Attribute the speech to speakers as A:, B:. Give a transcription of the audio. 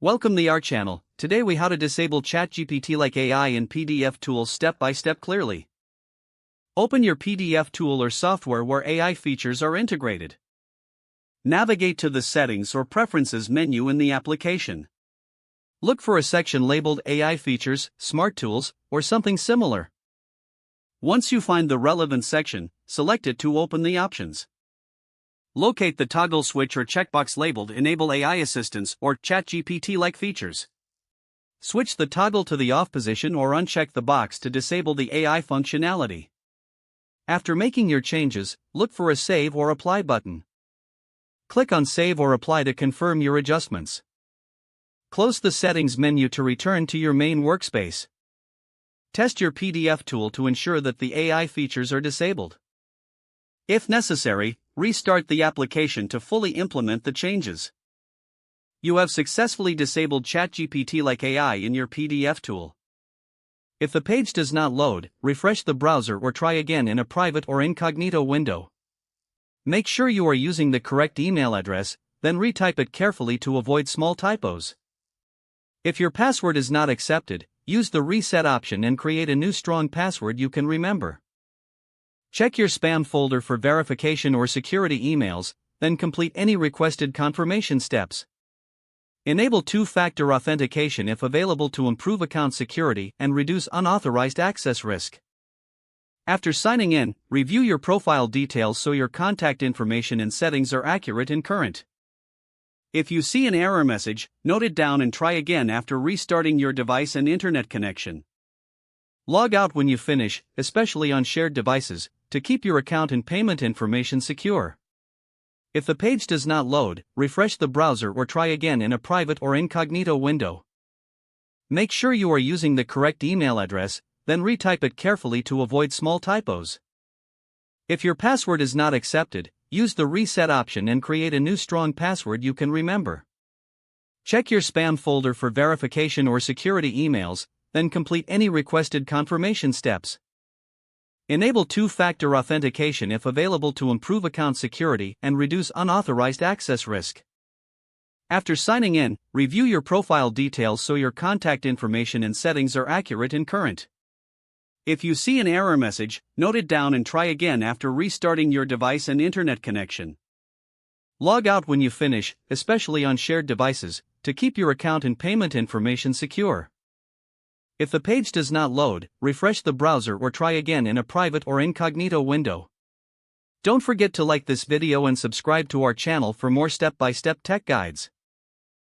A: Welcome to our channel. Today we how to disable ChatGPT-like AI in PDF tools step by step clearly. Open your PDF tool or software where AI features are integrated. Navigate to the Settings or Preferences menu in the application. Look for a section labeled AI Features, Smart Tools, or something similar. Once you find the relevant section, select it to open the options. Locate the toggle switch or checkbox labeled Enable AI Assistance or ChatGPT-like features. Switch the toggle to the off position or uncheck the box to disable the AI functionality. After making your changes, look for a Save or Apply button. Click on Save or Apply to confirm your adjustments. Close the Settings menu to return to your main workspace. Test your PDF tool to ensure that the AI features are disabled. If necessary, restart the application to fully implement the changes. You have successfully disabled ChatGPT-like AI in your PDF tool. If the page does not load, refresh the browser or try again in a private or incognito window. Make sure you are using the correct email address, then retype it carefully to avoid small typos. If your password is not accepted, use the reset option and create a new strong password you can remember. Check your spam folder for verification or security emails, then complete any requested confirmation steps. Enable two-factor authentication if available to improve account security and reduce unauthorized access risk. After signing in, review your profile details so your contact information and settings are accurate and current. If you see an error message, note it down and try again after restarting your device and internet connection. Log out when you finish, especially on shared devices, to keep your account and payment information secure. If the page does not load, refresh the browser or try again in a private or incognito window. Make sure you are using the correct email address, then retype it carefully to avoid small typos. If your password is not accepted, use the reset option and create a new strong password you can remember. Check your spam folder for verification or security emails, then complete any requested confirmation steps. Enable two-factor authentication if available to improve account security and reduce unauthorized access risk. After signing in, review your profile details so your contact information and settings are accurate and current. If you see an error message, note it down and try again after restarting your device and internet connection. Log out when you finish, especially on shared devices, to keep your account and payment information secure. If the page does not load, refresh the browser or try again in a private or incognito window. Don't forget to like this video and subscribe to our channel for more step-by-step tech guides.